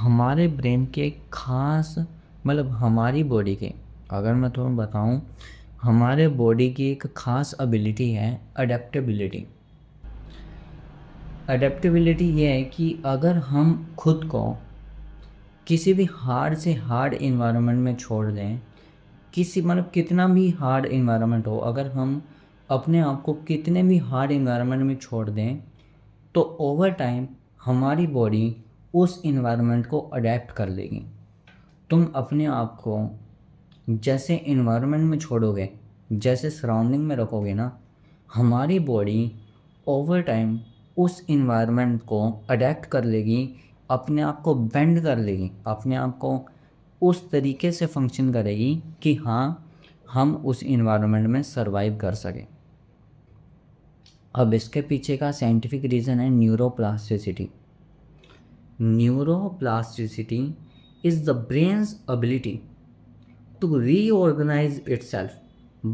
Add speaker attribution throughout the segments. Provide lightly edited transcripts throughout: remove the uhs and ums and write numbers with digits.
Speaker 1: हमारे ब्रेन के खास हमारी बॉडी के, अगर मैं तुम्हें बताऊं, हमारे बॉडी की एक खास एबिलिटी है अडेप्टेबिलिटी। अडेप्टेबिलिटी ये है कि अगर हम खुद को किसी भी हार्ड से हार्ड इन्वायरमेंट में छोड़ दें, किसी कितना भी हार्ड इन्वायरमेंट हो, अगर हम अपने आप को कितने भी हार्ड इन्वायरमेंट में छोड़ दें, तो ओवर टाइम हमारी बॉडी उस इन्वायरमेंट को अडेप्ट कर लेगी। तुम अपने आप को जैसे इन्वायरमेंट में छोड़ोगे, जैसे सराउंडिंग में रखोगे ना, हमारी बॉडी ओवर टाइम उस इन्वायरमेंट को अडेप्ट कर लेगी, अपने आप को बेंड कर लेगी, अपने आप को उस तरीके से फंक्शन करेगी कि हाँ, हम उस इन्वायरमेंट में सरवाइव कर सकें। अब इसके पीछे का साइंटिफिक रीज़न है neuroplasticity. Neuroplasticity is the brains ability to reorganize itself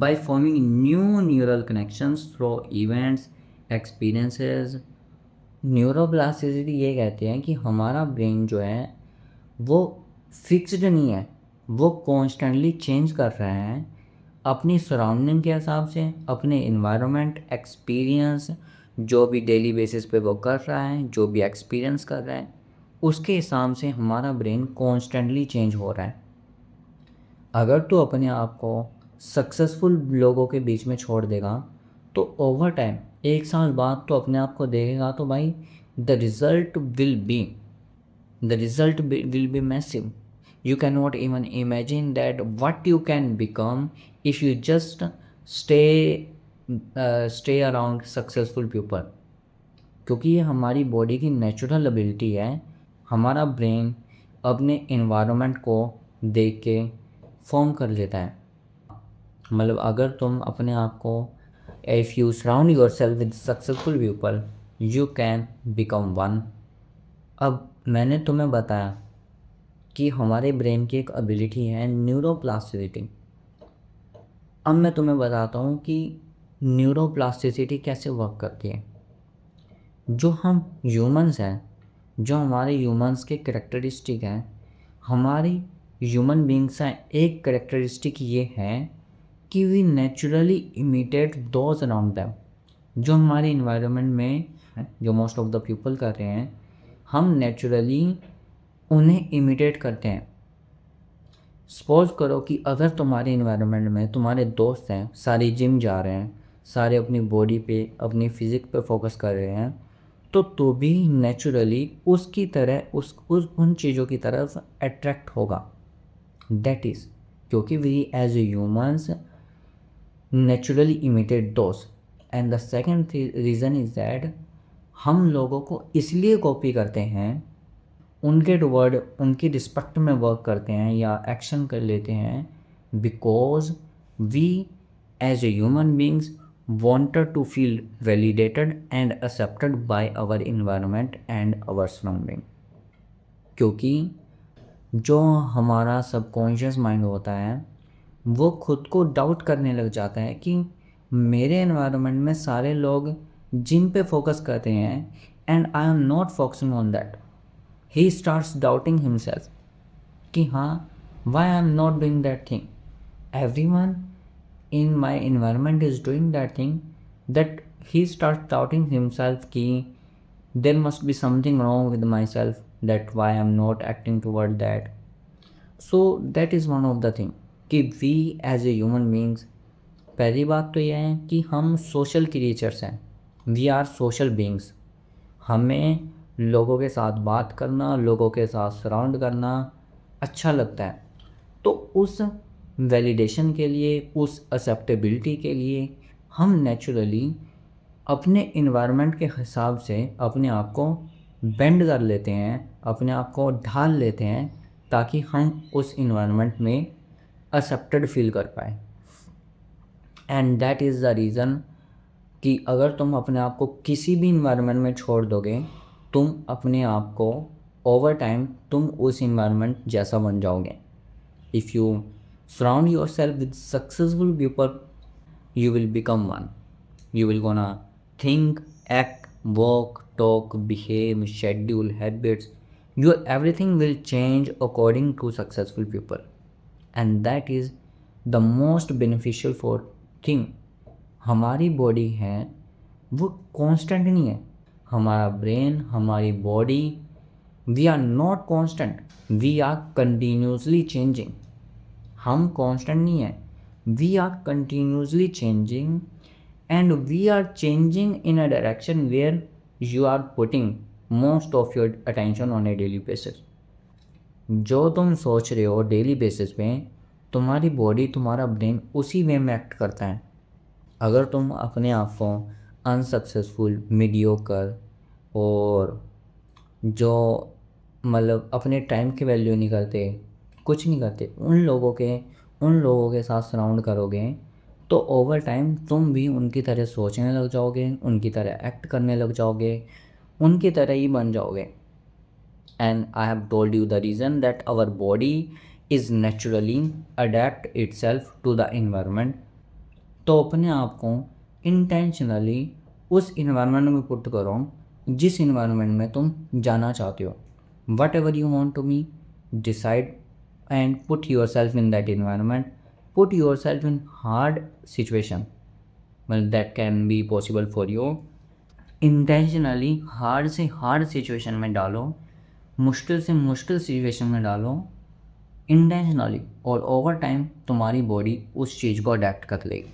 Speaker 1: by forming new neural connections through events, experiences। Neuroplasticity ये कहते हैं कि हमारा ब्रेन जो है वो फिक्स्ड नहीं है, वो कॉन्स्टेंटली चेंज कर रहा है अपनी सराउंडिंग के हिसाब से, अपने इन्वायरमेंट, एक्सपीरियंस, जो भी डेली बेसिस पे वो कर रहा है, जो भी एक्सपीरियंस कर रहा है, उसके हिसाब से हमारा ब्रेन कॉन्स्टेंटली चेंज हो रहा है। अगर तू अपने आप को सक्सेसफुल लोगों के बीच में छोड़ देगा, तो ओवर टाइम 1 साल बाद तो अपने आप को देखेगा, तो भाई the result will be massive. You can not even imagine that what you can become if you just stay stay around successful people. क्योंकि ये हमारी बॉडी की नेचुरल एबिलिटी है। हमारा ब्रेन अपने इन्वायरमेंट को देख के फॉर्म कर लेता है। अगर तुम अपने आप को, if you surround your self with successful people, you can become one. अब मैंने तुम्हें बताया कि हमारे ब्रेन की एक एबिलिटी है न्यूरोप्लास्टिसिटी। अब मैं तुम्हें बताता हूँ कि न्यूरोप्लास्टिसिटी कैसे वर्क करती है। जो हम ह्यूमंस हैं, जो हमारे ह्यूमंस के करेक्टरिस्टिक हैं, हमारी ह्यूमन बींग्स हैं, एक करेक्टरिस्टिक ये है कि we naturally imitate those around them. जो हमारे इन्वायरमेंट में हैं, जो मोस्ट ऑफ द पीपल कर रहे हैं, हम नेचुरली उन्हें इमिटेट करते हैं। सपोज करो कि अगर तुम्हारे इन्वायरमेंट में तुम्हारे दोस्त हैं, सारे जिम जा रहे हैं, सारे अपनी बॉडी पे, अपनी फिज़िक पे फोकस कर रहे हैं, तो भी नेचुरली उसकी तरह उस उन चीज़ों की तरफ अट्रैक्ट होगा। दैट इज़ क्योंकि we as humans naturally imitate those. And the second reason is that हम लोगों को इसलिए कॉपी करते हैं, उनके टुवर्ड, उनकी रिस्पेक्ट में वर्क करते हैं या एक्शन कर लेते हैं, because we as a human beings wanted to feel validated and accepted by our environment and our surrounding। क्योंकि जो हमारा सबकॉन्शियस माइंड होता है वो खुद को डाउट करने लग जाता है कि मेरे एनवायरनमेंट में सारे लोग जिम पे फोकस करते हैं and I am not focusing on that. He starts doubting himself कि हाँ, why I am not doing that thing, everyone in my environment is doing that thing, that he starts doubting himself कि there must be something wrong with myself, that why I'm not acting toward that। so that is one of the thing कि we as a human beings, पहली बात तो यह है कि हम social creatures हैं, वी आर सोशल बींग्स। हमें लोगों के साथ बात करना, लोगों के साथ सराउंड करना अच्छा लगता है। तो उस वैलिडेशन के लिए, उस एक्सेप्टेबिलिटी के लिए हम नेचुरली अपने इन्वायरमेंट के हिसाब से अपने आप को बेंड कर लेते हैं, अपने आप को ढाल लेते हैं, ताकि हम उस इन्वायरमेंट में एक्सेप्टेड फील कर पाए। And that is the reason कि अगर तुम अपने आप को किसी भी इन्वायरमेंट में छोड़ दोगे, तुम अपने आप को ओवर टाइम तुम उस इन्वायरमेंट जैसा बन जाओगे। If you surround yourself with successful people, you will become one। you will gonna think, act, walk, talk, behave, schedule, habits, your everything will change according to successful people, and that is the most beneficial for thing. हमारी body है वो constant नहीं है, हमारा brain, हमारी body, we are not constant, we are continuously changing. हम constant नहीं है, we are continuously changing, and we are changing in a direction where you are putting most of your attention on a daily basis. जो तुम सोच रहे हो daily basis पे, तुम्हारी बॉडी, तुम्हारा ब्रेन उसी वे में एक्ट करता है। अगर तुम अपने आप को अनसक्सेसफुल, मीडियोकर और जो मतलब अपने टाइम की वैल्यू नहीं करते, कुछ नहीं करते, उन लोगों के साथ सराउंड करोगे, तो ओवर टाइम तुम भी उनकी तरह सोचने लग जाओगे, उनकी तरह एक्ट करने लग जाओगे, उनकी तरह ही बन जाओगे। And I have told you the reason that our body is naturally adapt itself to the environment। तो अपने आप को इंटेंशनली उस इन्वायरमेंट में पुट करो जिस इन्वायरमेंट में तुम जाना चाहते हो। Whatever you want to me, decide and put yourself in that environment, put yourself in hard situation, well that can be possible for you। Intentionally hard से hard situation में डालो, मुश्किल से मुश्किल situation में डालो intentionally, और over time तुम्हारी बॉडी उस चीज़ को अडेप्ट कर लेगी।